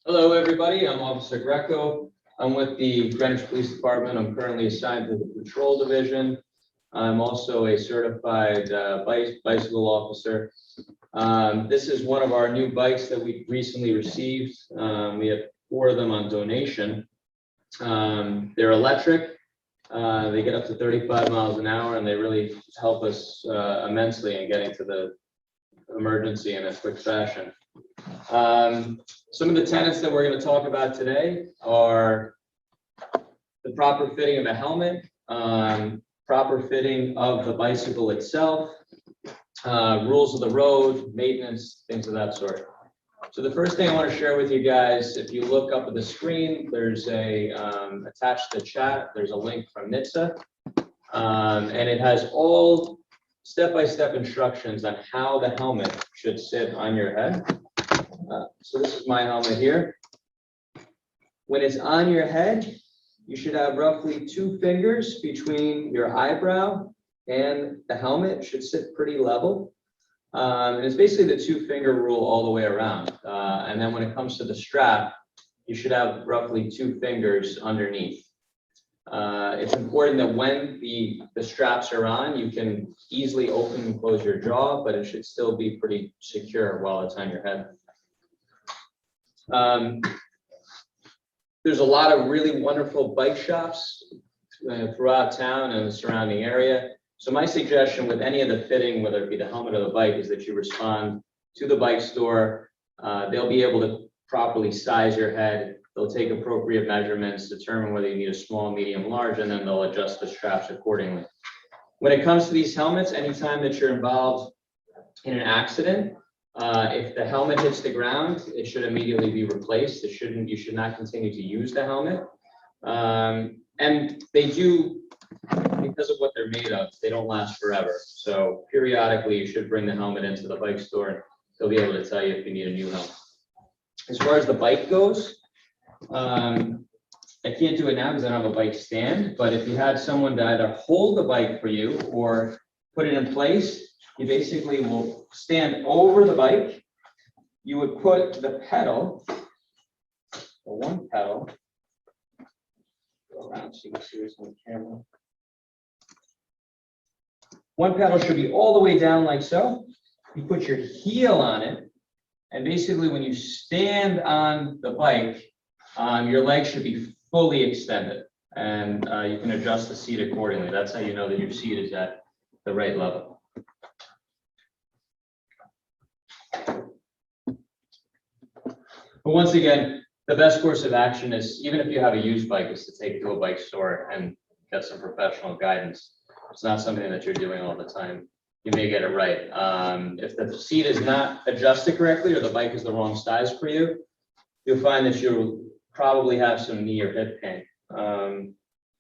Hello, everybody. I'm Officer Greco. I'm with the Greenwich Police Department. I'm currently assigned to the Patrol Division. I'm also a certified bicycle officer. This is one of our new bikes that we recently received. We have 4 of them on donation. They're electric. They get up to 35 miles an hour, and they really help us immensely in getting to the emergency in a quick fashion. Some of the tenets that we're going to talk about today are the proper fitting of a helmet, proper fitting of the bicycle itself, rules of the road, maintenance, things of that sort. So the first thing I want to share with you guys, if you look up at the screen, there's a attached to the chat, there's a link from NHTSA, and it has all step-by-step instructions on how the helmet should sit on your head. So this is my helmet here. When it's on your head, you should have roughly 2 fingers between your eyebrow and the helmet. It should sit pretty level. And it's basically the 2-finger rule all the way around. And then when it comes to the strap, you should have roughly 2 fingers underneath. It's important that when the straps are on, you can easily open and close your jaw, but it should still be pretty secure while it's on your head. There's a lot of really wonderful bike shops throughout town and the surrounding area. So my suggestion with any of the fitting, whether it be the helmet or the bike, is that you respond to the bike store. They'll be able to properly size your head. They'll take appropriate measurements, determine whether you need a small, medium, large, and then they'll adjust the straps accordingly. When it comes to these helmets, anytime that you're involved in an accident, if the helmet hits the ground, it should immediately be replaced. You should not continue to use the helmet. And they do, because of what they're made of, they don't last forever. So periodically, you should bring the helmet into the bike store, and they'll be able to tell you if you need a new helmet. As far as the bike goes, I can't do it now because I don't have a bike stand, but if you had someone to either hold the bike for you or put it in place, you basically will stand over the bike. You would put the pedal, or one pedal, go around so you can see this on the camera. One pedal should be all the way down like so. You put your heel on it, and basically when you stand on the bike, your legs should be fully extended, and you can adjust the seat accordingly. That's how you know that your seat is at the right level. But once again, the best course of action is, even if you have a used bike, is to take it to a bike store and get some professional guidance. It's not something that you're doing all the time. You may get it right. If the seat is not adjusted correctly or the bike is the wrong size for you, you'll find that you'll probably have some knee or hip pain.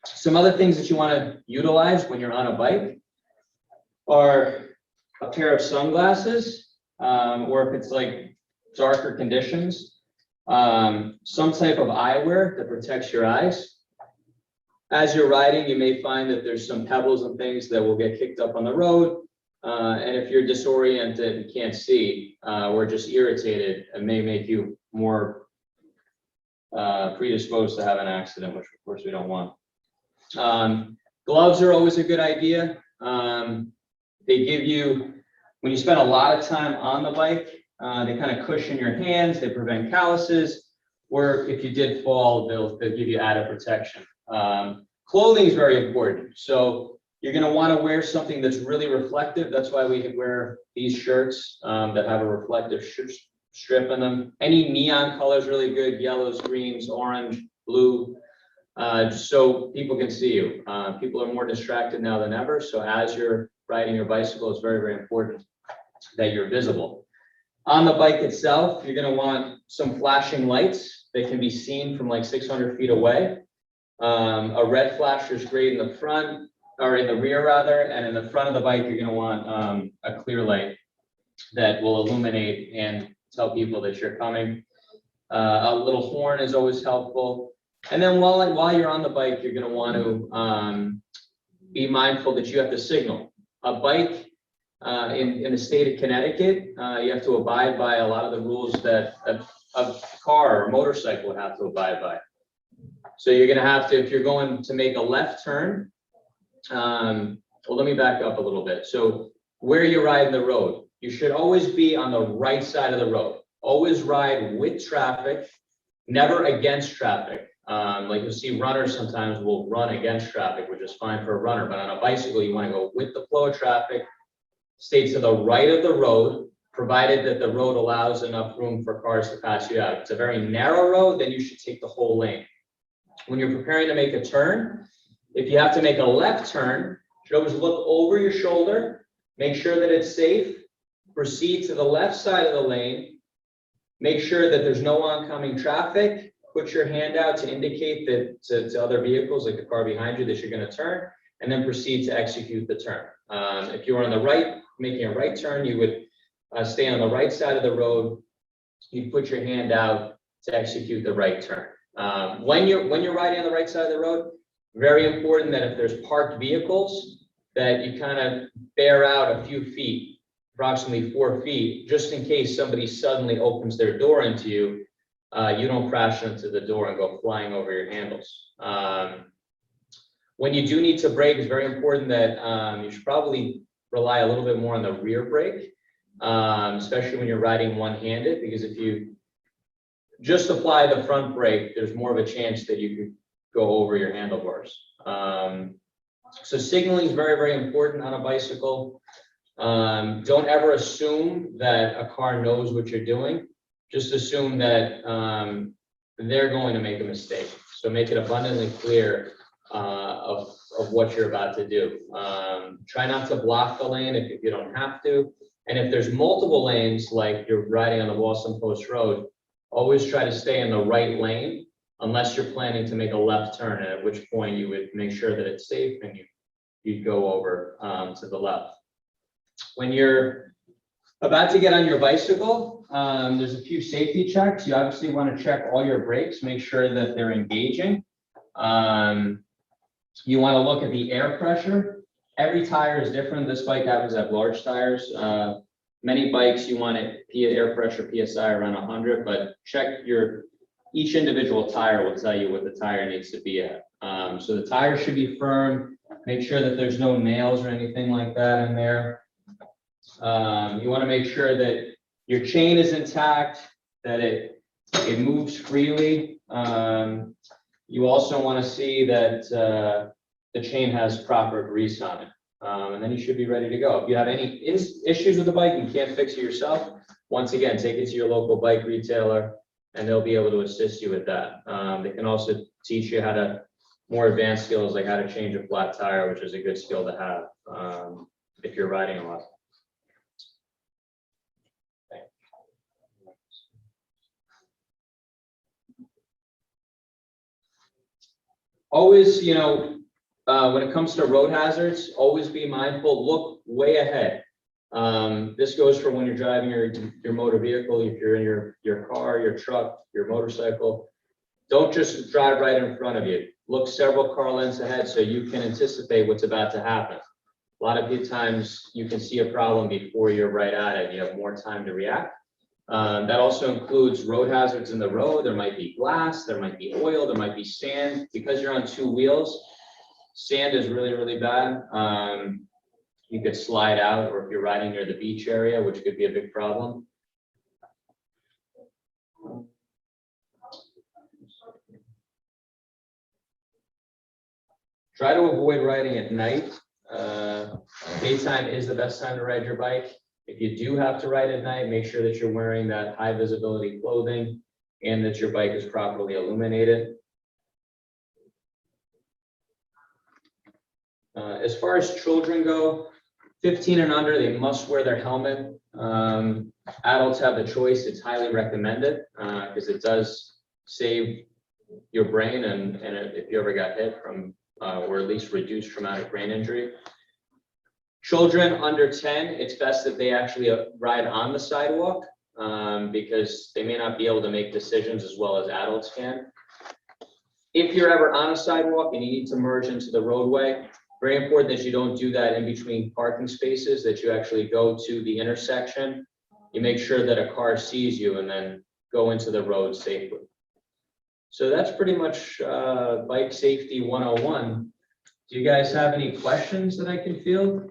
Some other things that you want to utilize when you're on a bike are a pair of sunglasses, or if it's like darker conditions, some type of eyewear that protects your eyes. As you're riding, you may find that there's some pebbles and things that will get kicked up on the road. And if you're disoriented and can't see, or just irritated, it may make you more predisposed to have an accident, which of course we don't want. Gloves are always a good idea. They give you, when you spend a lot of time on the bike, they kind of cushion your hands, they prevent calluses, or if you did fall, they'll give you added protection. Clothing is very important. So you're going to want to wear something that's really reflective. That's why we wear these shirts that have a reflective strip in them. Any neon color is really good: yellows, greens, orange, blue, so people can see you. People are more distracted now than ever. So as you're riding your bicycle, it's very, very important that you're visible. On the bike itself, you're going to want some flashing lights that can be seen from like 600 feet away. A red flasher is great in the front, or in the rear rather, and in the front of the bike, you're going to want a clear light that will illuminate and tell people that you're coming. A little horn is always helpful. And then while you're on the bike, you're going to want to be mindful that you have to signal. A bike in the state of Connecticut, you have to abide by a lot of the rules that a car or motorcycle would have to abide by. So you're going to have to, if you're going to make a left turn, well, let me back up a little bit. So where you're riding the road, you should always be on the right side of the road. Always ride with traffic, never against traffic. Like you'll see runners sometimes will run against traffic, which is fine for a runner, but on a bicycle, you want to go with the flow of traffic, stay to the right of the road, provided that the road allows enough room for cars to pass you out. If it's a very narrow road, then you should take the whole lane. When you're preparing to make a turn, if you have to make a left turn, you should always look over your shoulder, make sure that it's safe, proceed to the left side of the lane, make sure that there's no oncoming traffic, put your hand out to indicate that to other vehicles, like the car behind you, that you're going to turn, and then proceed to execute the turn. If you were on the right, making a right turn, you would stay on the right side of the road. You put your hand out to execute the right turn. When you're riding on the right side of the road, very important that if there's parked vehicles, that you kind of bear out a few feet, approximately 4 feet, just in case somebody suddenly opens their door into you, you don't crash into the door and go flying over your handles. When you do need to brake, it's very important that you should probably rely a little bit more on the rear brake, especially when you're riding one-handed, because if you just apply the front brake, there's more of a chance that you could go over your handlebars. So signaling is very, very important on a bicycle. Don't ever assume that a car knows what you're doing. Just assume that they're going to make a mistake. So make it abundantly clear of what you're about to do. Try not to block the lane if you don't have to. And if there's multiple lanes, like you're riding on the Walsall Post Road, always try to stay in the right lane unless you're planning to make a left turn, at which point you would make sure that it's safe and you'd go over to the left. When you're about to get on your bicycle, there's a few safety checks. You obviously want to check all your brakes, make sure that they're engaging. You want to look at the air pressure. Every tire is different. This bike happens to have large tires. Many bikes, you want it air pressure PSI around 100, but check each individual tire will tell you what the tire needs to be at. So the tire should be firm. Make sure that there's no nails or anything like that in there. You want to make sure that your chain is intact, that it moves freely. You also want to see that the chain has proper grease on it. And then you should be ready to go. If you have any issues with the bike and you can't fix it yourself, once again, take it to your local bike retailer and they'll be able to assist you with that. They can also teach you how to, more advanced skills like how to change a flat tire, which is a good skill to have if you're riding a lot. Always, when it comes to road hazards, always be mindful, look way ahead. This goes for when you're driving your motor vehicle, if you're in your car, your truck, your motorcycle. Don't just drive right in front of you. Look several car lengths ahead so you can anticipate what's about to happen. A lot of the times you can see a problem before you're right at it. You have more time to react. That also includes road hazards in the road. There might be glass, there might be oil, there might be sand. Because you're on 2 wheels, sand is really, really bad. You could slide out, or if you're riding near the beach area, which could be a big problem. Try to avoid riding at night. Daytime is the best time to ride your bike. If you do have to ride at night, make sure that you're wearing that high visibility clothing and that your bike is properly illuminated. As far as children go, 15 and under, they must wear their helmet. Adults have the choice. It's highly recommended because it does save your brain and if you ever got hit from or at least reduce traumatic brain injury. Children under 10, it's best that they actually ride on the sidewalk because they may not be able to make decisions as well as adults can. If you're ever on a sidewalk and you need to merge into the roadway, Very important that you don't do that in between parking spaces, that you actually go to the intersection. You make sure that a car sees you and then go into the road safely. So that's pretty much bike safety 101. Do you guys have any questions that I can field?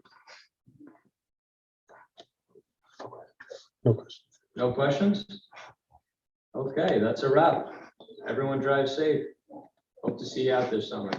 No question. No questions? Okay, that's a wrap. Everyone drive safe. Hope to see you out this summer.